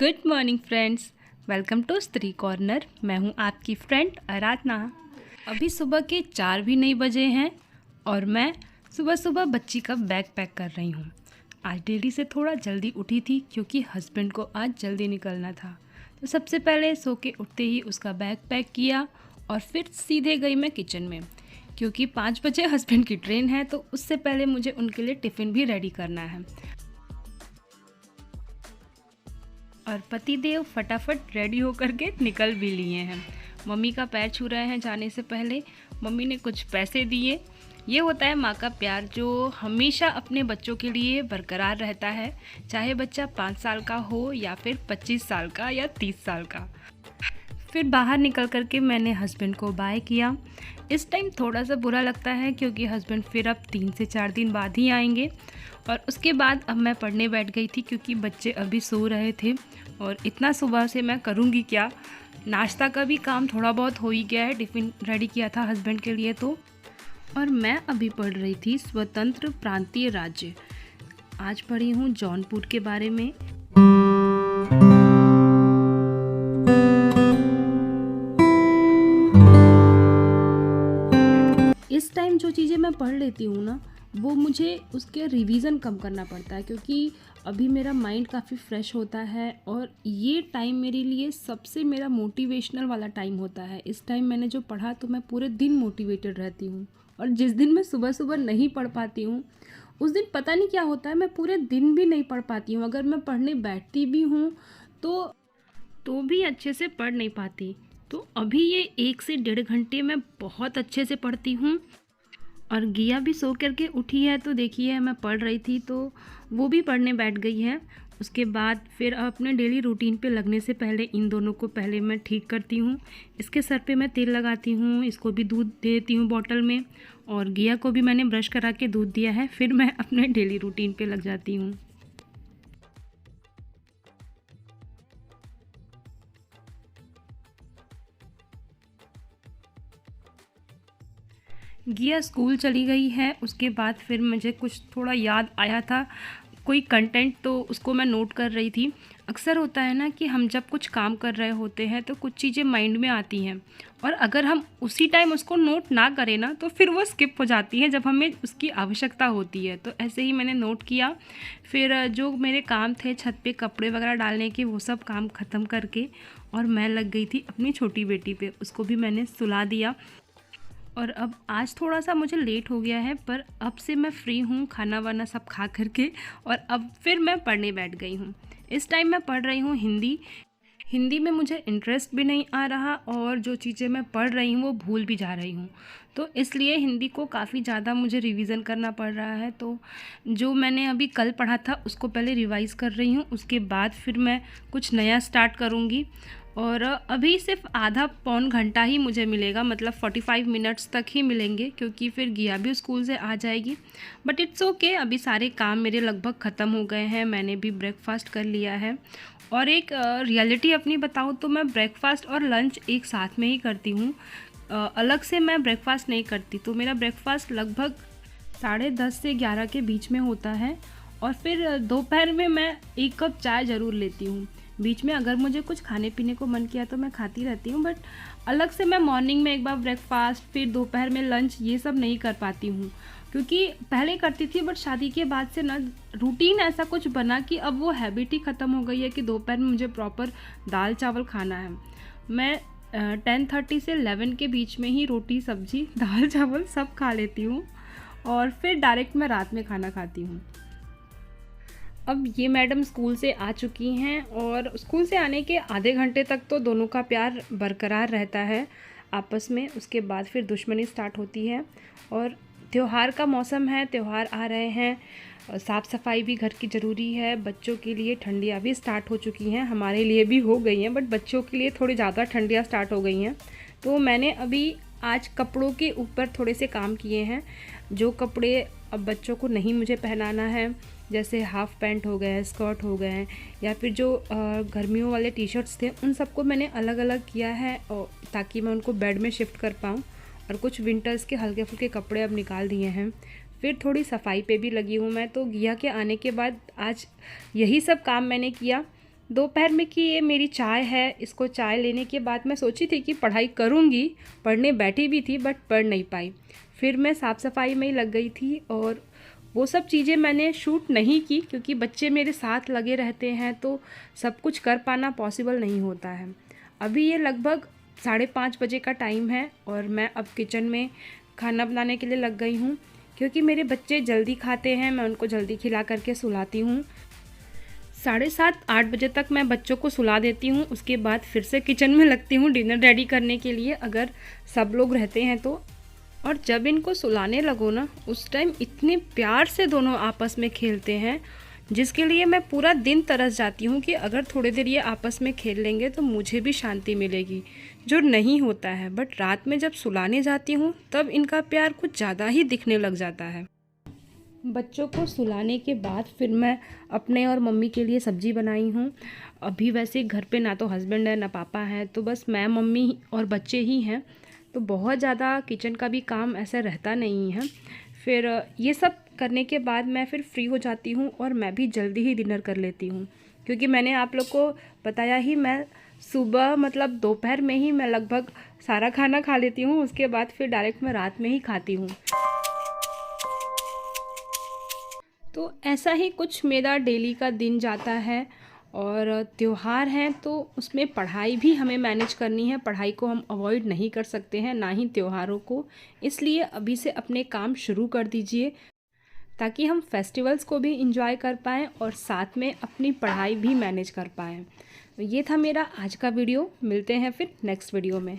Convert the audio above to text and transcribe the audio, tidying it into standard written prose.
Good morning friends, welcome to Stree corner. मैं हूं आपकी फ्रेंड आराधना। अभी सुबह के 4 भी नहीं बजे हैं और मैं सुबह सुबह बच्ची का बैग पैक कर रही हूं। आज डेली से थोड़ा जल्दी उठी थी क्योंकि हस्बैंड को आज जल्दी निकलना था। तो सबसे पहले सो के उठते ही उसका बैग पैक किया और फिर सीधे गई मैं किचन में, क्योंकि 5 बजे हस्बैंड की ट्रेन है तो उससे पहले मुझे उनके लिए टिफ़िन भी रेडी करना है। और पतिदेव फटाफट रेडी होकर के निकल भी लिए हैं। मम्मी का पैर छू रहे हैं जाने से पहले। मम्मी ने कुछ पैसे दिए। ये होता है माँ का प्यार जो हमेशा अपने बच्चों के लिए बरकरार रहता है, चाहे बच्चा 5 साल का हो या फिर 25 साल का या 30 साल का। फिर बाहर निकल कर के मैंने हस्बैंड को बाय किया। इस टाइम थोड़ा सा बुरा लगता है क्योंकि हस्बैंड फिर अब 3 से 4 दिन बाद ही आएंगे। और उसके बाद अब मैं पढ़ने बैठ गई थी क्योंकि बच्चे अभी सो रहे थे और इतना सुबह से मैं करूँगी क्या। नाश्ता का भी काम थोड़ा बहुत हो ही गया है, टिफ़िन रेडी किया था हस्बैंड के लिए तो। और मैं अभी पढ़ रही थी स्वतंत्र प्रांतीय राज्य। आज पढ़ी हूँ जौनपुर के बारे में। इस टाइम जो चीज़ें मैं पढ़ लेती हूँ ना, वो मुझे उसके रिवीजन कम करना पड़ता है क्योंकि अभी मेरा माइंड काफ़ी फ्रेश होता है और ये टाइम मेरे लिए सबसे मेरा मोटिवेशनल वाला टाइम होता है। इस टाइम मैंने जो पढ़ा तो मैं पूरे दिन मोटिवेटेड रहती हूँ। और जिस दिन मैं सुबह सुबह नहीं पढ़ पाती हूँ उस दिन पता नहीं क्या होता है, मैं पूरे दिन भी नहीं पढ़ पाती हूँ। अगर मैं पढ़ने बैठती भी हूँ तो भी अच्छे से पढ़ नहीं पाती। तो अभी ये 1 से 1.5 घंटे मैं बहुत अच्छे से पढ़ती हूँ। और गिया भी सो करके उठी है तो देखिए मैं पढ़ रही थी तो वो भी पढ़ने बैठ गई है। उसके बाद फिर अपने डेली रूटीन पे लगने से पहले इन दोनों को पहले मैं ठीक करती हूँ। इसके सर पे मैं तेल लगाती हूँ, इसको भी दूध दे देती हूँ बॉटल में, और गिया को भी मैंने ब्रश करा के दूध दिया है। फिर मैं अपने डेली रूटीन पे लग जाती हूँ। गिया स्कूल चली गई है। उसके बाद फिर मुझे कुछ थोड़ा याद आया था कोई कंटेंट, तो उसको मैं नोट कर रही थी। अक्सर होता है ना कि हम जब कुछ काम कर रहे होते हैं तो कुछ चीज़ें माइंड में आती हैं और अगर हम उसी टाइम उसको नोट ना करें ना तो फिर वो स्किप हो जाती है जब हमें उसकी आवश्यकता होती है। तो ऐसे ही मैंने नोट किया। फिर जो मेरे काम थे छत पे कपड़े वगैरह डालने के, वो सब काम ख़त्म करके और मैं लग गई थी अपनी छोटी बेटी पे। उसको भी मैंने सुला दिया। और अब आज थोड़ा सा मुझे लेट हो गया है पर अब से मैं फ्री हूँ खाना वाना सब खा करके, और अब फिर मैं पढ़ने बैठ गई हूँ। इस टाइम मैं पढ़ रही हूँ हिंदी। हिंदी में मुझे इंटरेस्ट भी नहीं आ रहा और जो चीज़ें मैं पढ़ रही हूँ वो भूल भी जा रही हूँ, तो इसलिए हिंदी को काफ़ी ज़्यादा मुझे रिवीज़न करना पड़ रहा है। तो जो मैंने अभी कल पढ़ा था उसको पहले रिवाइज़ कर रही हूँ, उसके बाद फिर मैं कुछ नया स्टार्ट करूँगी। और अभी सिर्फ आधा पौन घंटा ही मुझे मिलेगा, मतलब 45 मिनट्स तक ही मिलेंगे क्योंकि फिर गिया भी स्कूल से आ जाएगी। बट इट्स ओके, अभी सारे काम मेरे लगभग ख़त्म हो गए हैं। मैंने भी ब्रेकफास्ट कर लिया है। और एक रियलिटी अपनी बताऊँ तो मैं ब्रेकफास्ट और लंच एक साथ में ही करती हूँ। अलग से मैं ब्रेकफास्ट नहीं करती। तो मेरा ब्रेकफास्ट लगभग 10:30 से 11 के बीच में होता है। और फिर दोपहर में मैं 1 कप चाय ज़रूर लेती हूँ। बीच में अगर मुझे कुछ खाने पीने को मन किया तो मैं खाती रहती हूँ, बट अलग से मैं मॉर्निंग में एक बार ब्रेकफास्ट फिर दोपहर में लंच ये सब नहीं कर पाती हूँ क्योंकि पहले करती थी। बट शादी के बाद से ना रूटीन ऐसा कुछ बना कि अब वो हैबिट ही ख़त्म हो गई है कि दोपहर में मुझे प्रॉपर दाल चावल खाना है। मैं 10:30 से 11 के बीच में ही रोटी सब्जी दाल चावल सब खा लेती हूँ और फिर डायरेक्ट मैं रात में खाना खाती हूँ। अब ये मैडम स्कूल से आ चुकी हैं और स्कूल से आने के आधे घंटे तक तो दोनों का प्यार बरकरार रहता है आपस में। उसके बाद फिर दुश्मनी स्टार्ट होती है। और त्यौहार का मौसम है, त्यौहार आ रहे हैं, साफ़ सफाई भी घर की ज़रूरी है। बच्चों के लिए ठंडियाँ भी स्टार्ट हो चुकी हैं, हमारे लिए भी हो गई हैं, बट बच्चों के लिए थोड़ी ज़्यादा ठंडियाँ स्टार्ट हो गई हैं। तो मैंने अभी आज कपड़ों के ऊपर थोड़े से काम किए हैं। जो कपड़े अब बच्चों को नहीं मुझे पहनाना है, जैसे हाफ़ पैंट हो गए, स्कर्ट हो गए, या फिर जो गर्मियों वाले टी शर्ट्स थे, उन सबको मैंने अलग अलग किया है और ताकि मैं उनको बेड में शिफ्ट कर पाऊँ। और कुछ विंटर्स के हल्के फुल्के कपड़े अब निकाल दिए हैं। फिर थोड़ी सफाई पे भी लगी हूँ मैं। तो गिया के आने के बाद आज यही सब काम मैंने किया। दोपहर में कि ये मेरी चाय है, इसको चाय लेने के बाद मैं सोची थी कि पढ़ाई करूँगी, पढ़ने बैठी भी थी बट पढ़ नहीं पाई। फिर मैं साफ़ सफाई में ही लग गई थी और वो सब चीज़ें मैंने शूट नहीं की क्योंकि बच्चे मेरे साथ लगे रहते हैं तो सब कुछ कर पाना पॉसिबल नहीं होता है। अभी ये लगभग 5:30 बजे का टाइम है और मैं अब किचन में खाना बनाने के लिए लग गई हूँ क्योंकि मेरे बच्चे जल्दी खाते हैं, मैं उनको जल्दी खिला करके सुलाती हूँ। 7:30-8 बजे तक मैं बच्चों को सुला देती हूँ, उसके बाद फिर से किचन में लगती हूँ डिनर रेडी करने के लिए अगर सब लोग रहते हैं तो। और जब इनको सुलाने लगो ना, उस टाइम इतने प्यार से दोनों आपस में खेलते हैं जिसके लिए मैं पूरा दिन तरस जाती हूँ कि अगर थोड़ी देर ये आपस में खेल लेंगे तो मुझे भी शांति मिलेगी, जो नहीं होता है। बट रात में जब सुलाने जाती हूँ तब इनका प्यार कुछ ज़्यादा ही दिखने लग जाता है। बच्चों को सुलाने के बाद फिर मैं अपने और मम्मी के लिए सब्ज़ी बनाई हूँ। अभी वैसे घर पे ना तो हस्बैंड है ना पापा है, तो बस मैं, मम्मी और बच्चे ही हैं, तो बहुत ज़्यादा किचन का भी काम ऐसा रहता नहीं है। फिर ये सब करने के बाद मैं फिर फ्री हो जाती हूँ और मैं भी जल्दी ही डिनर कर लेती हूँ क्योंकि मैंने आप लोग को बताया ही, मैं सुबह मतलब दोपहर में ही मैं लगभग सारा खाना खा लेती हूँ, उसके बाद फिर डायरेक्ट मैं रात में ही खाती हूँ। तो ऐसा ही कुछ मेरा डेली का दिन जाता है। और त्योहार हैं तो उसमें पढ़ाई भी हमें मैनेज करनी है, पढ़ाई को हम अवॉइड नहीं कर सकते हैं, ना ही त्योहारों को। इसलिए अभी से अपने काम शुरू कर दीजिए ताकि हम फेस्टिवल्स को भी इंजॉय कर पाएँ और साथ में अपनी पढ़ाई भी मैनेज कर पाएँ। तो ये था मेरा आज का वीडियो, मिलते हैं फिर नेक्स्ट वीडियो में।